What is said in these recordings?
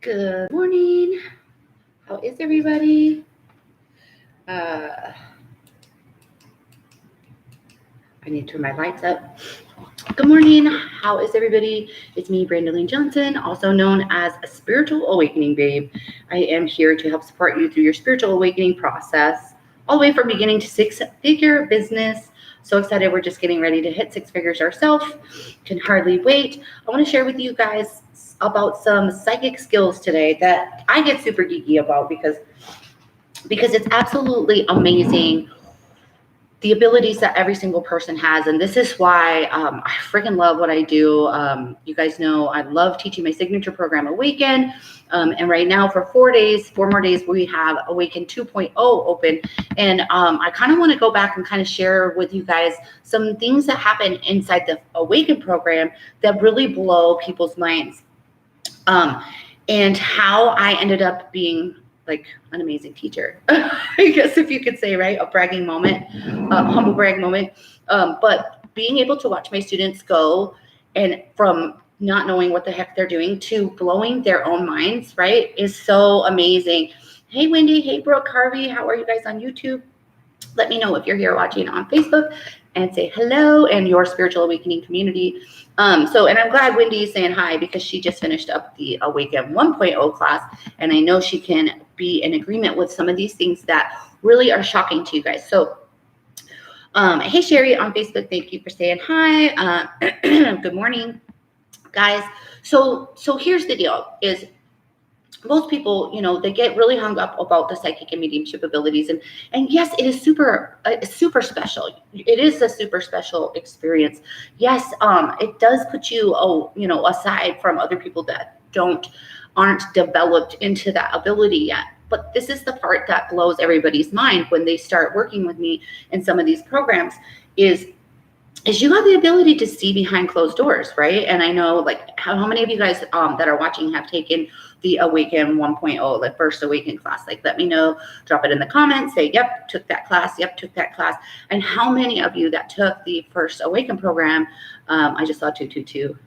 Good morning. How is everybody? I need to turn my lights up. Good morning. How is everybody? It's me, Brandalene Johnson, also known as a Spiritual Awakening Babe. I am here to help support you through your spiritual awakening process, all the way from beginning to six-figure business. So excited. We're just getting ready to hit six figures ourselves. Can hardly wait. I want to share with you guys about some psychic skills today that I get super geeky about because it's absolutely amazing the abilities that every single person has. And this is why I freaking love what I do. You guys know I love teaching my signature program, Awaken. And right now for 4 more days, we have Awaken 2.0 open. And I kind of want to go back and kind of share with you guys some things that happen inside the Awaken program that really blow people's minds. And how I ended up being like an amazing teacher, I guess if you could say, right? A bragging moment, humble brag moment. But being able to watch my students go and from not knowing what the heck they're doing to blowing their own minds, right, is so amazing. Hey, Wendy. Hey, Brooke, Harvey. How are you guys on YouTube? Let me know if you're here watching on Facebook and say hello and your spiritual awakening community. And I'm glad Wendy is saying hi because she just finished up the Awaken 1.0 class. And I know she can be in agreement with some of these things that really are shocking to you guys. So, hey, Sherry on Facebook, thank you for saying hi. Good morning, guys. So here's the deal is, most people, they get really hung up about the psychic and mediumship abilities. And yes, it is super special. It is a super special experience. Yes, it does put you, aside from other people that aren't developed into that ability yet. But this is the part that blows everybody's mind when they start working with me in some of these programs is you have the ability to see behind closed doors, right? And I know, like, how many of you guys that are watching have taken the Awaken 1.0, the first Awaken class? Like, let me know, drop it in the comments, say, yep, took that class, yep, took that class. And how many of you that took the first Awaken program, I just saw 222.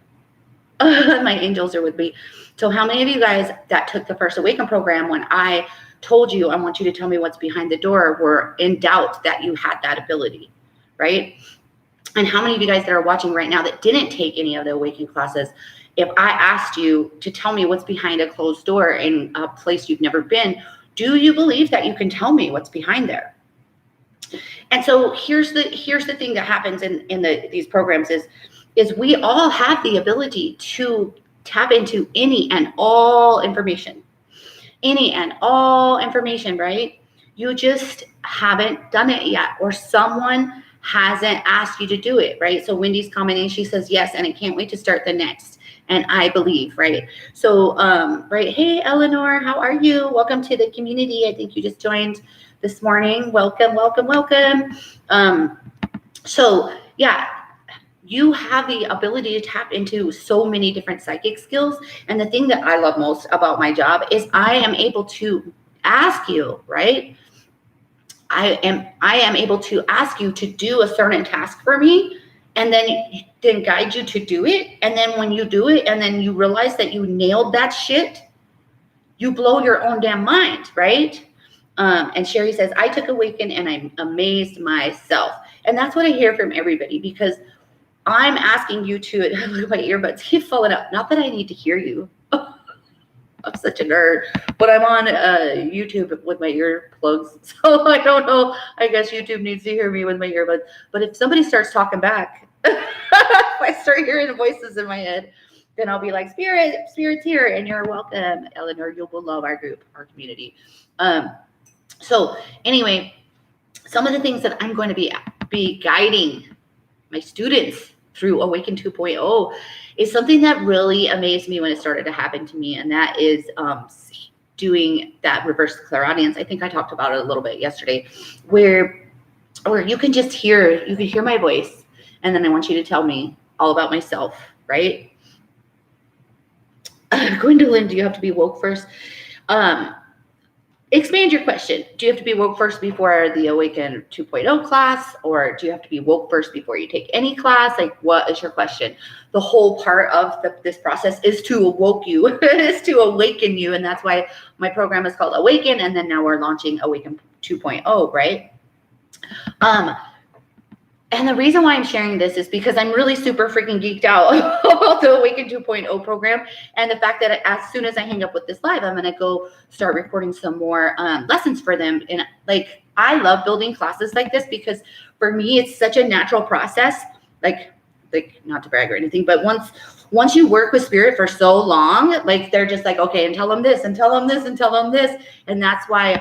My angels are with me. So how many of you guys that took the first Awaken program, when I told you, I want you to tell me what's behind the door, were in doubt that you had that ability, right? And how many of you guys that are watching right now that didn't take any of the Awaken classes, if I asked you to tell me what's behind a closed door in a place you've never been, do you believe that you can tell me what's behind there? And so here's the thing that happens in these programs is we all have the ability to tap into any and all information, right? You just haven't done it yet, or someone hasn't asked you to do it, right? So Wendy's commenting, she says yes, and I can't wait to start the next. And I believe, right? So, right. Hey, Eleanor, how are you? Welcome to the community. I think you just joined this morning. Welcome. So yeah, you have the ability to tap into so many different psychic skills. And the thing that I love most about my job is I am able to ask you, right? I am able to ask you to do a certain task for me, and then guide you to do it. And then when you do it and then you realize that you nailed that shit, you blow your own damn mind, right? And Sherry says, I took Awaken and I'm amazed myself. And that's what I hear from everybody, because I'm asking you to, look at my earbuds keep falling out. Not that I need to hear you. I'm such a nerd, but I'm on YouTube with my earplugs, so I don't know. I guess YouTube needs to hear me with my earbuds. But if somebody starts talking back, if I start hearing voices in my head, then I'll be like, Spirit's here, and you're welcome, Eleanor. You will love our group, our community. So anyway, some of the things that I'm going to be guiding my students through Awaken 2.0 is something that really amazed me when it started to happen to me, and that is doing that Reverseclairaudience. I think I talked about it a little bit yesterday, where you can just hear my voice, and then I want you to tell me all about myself, right? Gwendolyn, do you have to be woke first? expand your question. Do you have to be woke first before the Awaken 2.0 class, or do you have to be woke first before you take any class? Like, what is your question? The whole part of this process is to awoke you, is to awaken you, and that's why my program is called Awaken, and then now we're launching Awaken 2.0, right? And the reason why I'm sharing this is because I'm really super freaking geeked out about the Awaken 2.0 program, and the fact that as soon as I hang up with this live, I'm going to go start recording some more lessons for them. And like, I love building classes like this because for me, it's such a natural process. Like not to brag or anything, but once you work with spirit for so long, like they're just like, okay, and tell them this and tell them this and tell them this. And that's why,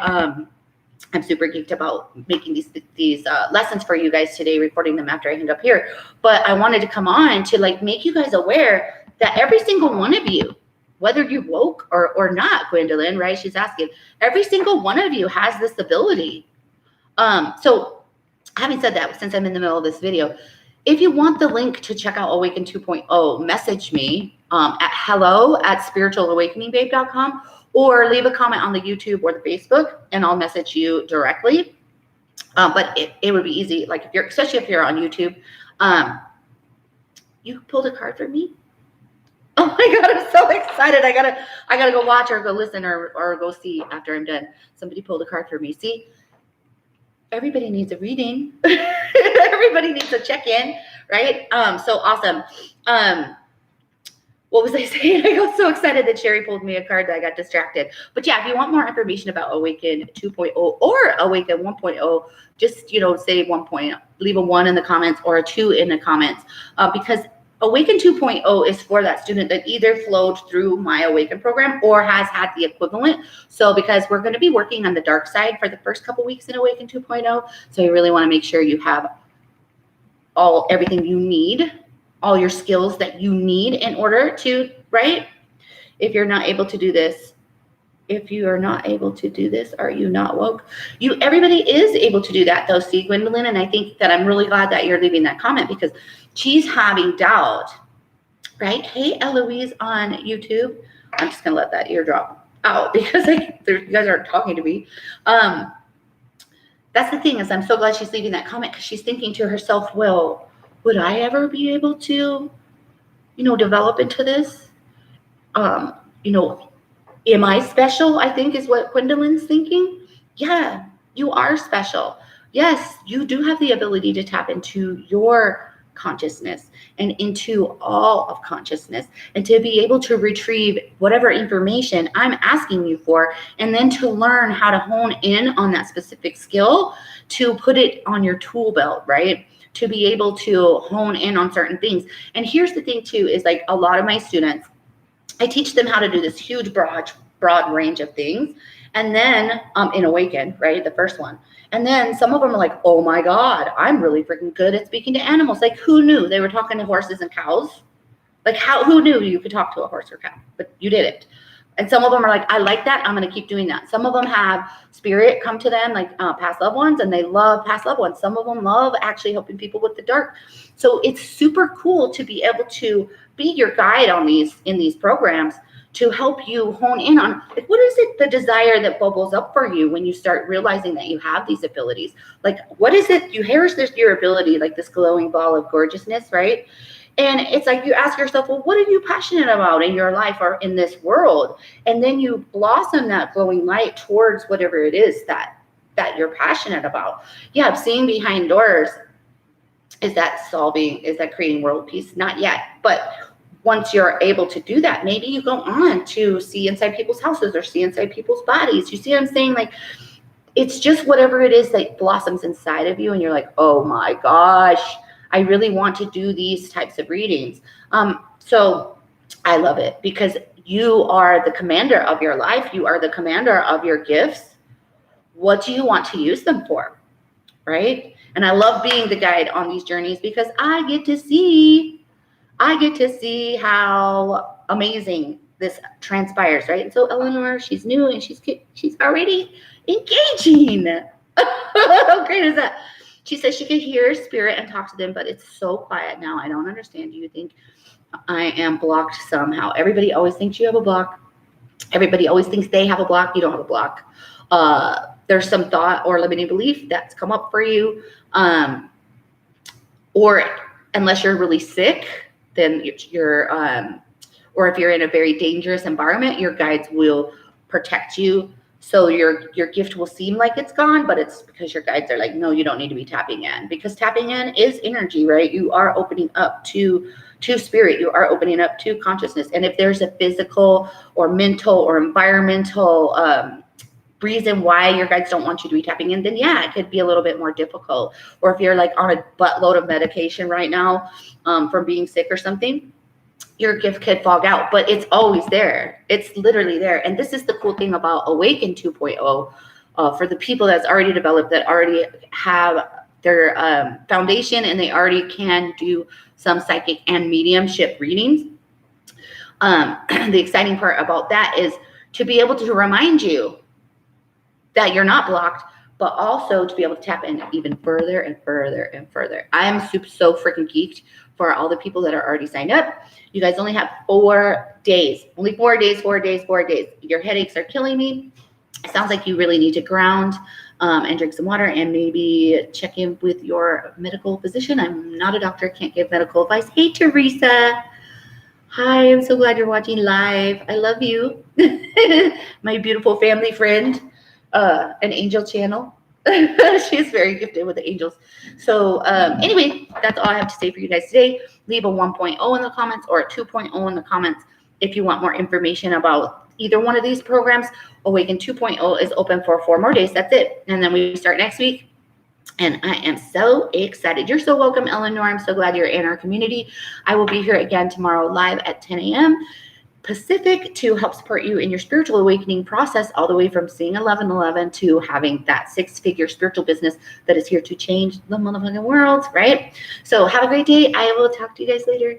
I'm super geeked about making these lessons for you guys today, recording them after I hang up here. But I wanted to come on to like make you guys aware that every single one of you, whether you woke or not, Gwendolyn, right? She's asking, every single one of you has this ability. So having said that, since I'm in the middle of this video, if you want the link to check out Awaken 2.0, message me at hello@spiritualawakeningbabe.com. or leave a comment on the YouTube or the Facebook, and I'll message you directly. But it would be easy, like especially if you're on YouTube. You pulled a card for me. Oh my God, I'm so excited. I gotta go watch or go listen or go see after I'm done. Somebody pulled a card for me. See, everybody needs a reading. Everybody needs a check-in, right? So awesome. What was I saying? I got so excited that Sherry pulled me a card that I got distracted. But yeah, if you want more information about Awaken 2.0 or Awaken 1.0, just, say 1.0, leave a 1 in the comments or a 2 in the comments, because Awaken 2.0 is for that student that either flowed through my Awaken program or has had the equivalent. So because we're going to be working on the dark side for the first couple weeks in Awaken 2.0, so you really want to make sure you have everything you need, all your skills that you need in order to, right? If you're not able to do this, are you not woke? Everybody is able to do that though, see, Gwendolyn, and I think that I'm really glad that you're leaving that comment because she's having doubt, right? Hey, Eloise on YouTube. I'm just gonna let that eardrop out because you guys aren't talking to me. That's the thing is I'm so glad she's leaving that comment because she's thinking to herself, well, would I ever be able to, develop into this? Am I special? I think is what Gwendolyn's thinking. Yeah, you are special. Yes, you do have the ability to tap into your consciousness and into all of consciousness and to be able to retrieve whatever information I'm asking you for, and then to learn how to hone in on that specific skill to put it on your tool belt, right? To be able to hone in on certain things. And here's the thing too, is like a lot of my students, I teach them how to do this huge, broad range of things. And then in Awaken, right, the first one. And then some of them are like, oh my God, I'm really freaking good at speaking to animals. Like, who knew they were talking to horses and cows? Like, who knew you could talk to a horse or cow? But you did it. And some of them are like, I like that. I'm going to keep doing that. Some of them have spirit come to them, like past loved ones, and they love past loved ones. Some of them love actually helping people with the dark. So it's super cool to be able to be your guide in these programs to help you hone in on, like, what is it, the desire that bubbles up for you when you start realizing that you have these abilities? Like, what is it? Here's your ability, like this glowing ball of gorgeousness, right? And it's like you ask yourself, well, what are you passionate about in your life or in this world? And then you blossom that glowing light towards whatever it is that you're passionate about. Yeah, seeing behind doors, is that creating world peace? Not yet. But once you're able to do that, maybe you go on to see inside people's houses or see inside people's bodies. You see what I'm saying? Like, it's just whatever it is that blossoms inside of you. And you're like, oh my gosh, I really want to do these types of readings. So I love it because you are the commander of your life. You are the commander of your gifts. What do you want to use them for? Right? And I love being the guide on these journeys because I get to see how amazing this transpires, right? And so Eleanor, she's new and she's already engaging. How great is that? She says she can hear spirit and talk to them, but it's so quiet now. I don't understand. Do you think I am blocked somehow? Everybody always thinks you have a block. Everybody always thinks they have a block. You don't have a block. there's some thought or limiting belief that's come up for you, or unless you're really sick, then you're or if you're in a very dangerous environment, your guides will protect you. So your gift will seem like it's gone, but it's because your guides are like, no, you don't need to be tapping in, because tapping in is energy, right? You are opening up to spirit. You are opening up to consciousness. And if there's a physical or mental or environmental reason why your guides don't want you to be tapping in, then yeah, it could be a little bit more difficult. Or if you're like on a buttload of medication right now from being sick or something, your gift could fog out, but it's always there. It's literally there. And this is the cool thing about Awaken 2.0 for the people that's already developed, that already have their foundation, and they already can do some psychic and mediumship readings. The exciting part about that is to be able to remind you that you're not blocked, but also to be able to tap in even further and further and further. I'm so freaking geeked for all the people that are already signed up. You guys only have 4 days, only 4 days, 4 days, 4 days. Your headaches are killing me. It sounds like you really need to ground and drink some water, and maybe check in with your medical physician. I'm not a doctor, can't give medical advice. Hey, Teresa. Hi, I'm so glad you're watching live. I love you. My beautiful family friend, an angel channel. She's very gifted with the angels. So anyway, that's all I have to say for you guys today. Leave a 1.0 in the comments or a 2.0 in the comments if you want more information about either one of these programs. Awaken 2.0 is open for 4 more days. That's it. And then we start next week. And I am so excited. You're so welcome, Eleanor. I'm so glad you're in our community. I will be here again tomorrow live at 10 a.m. Pacific to help support you in your spiritual awakening process, all the way from seeing 1111 to having that 6-figure spiritual business that is here to change the motherfucking world, right? So have a great day. I will talk to you guys later.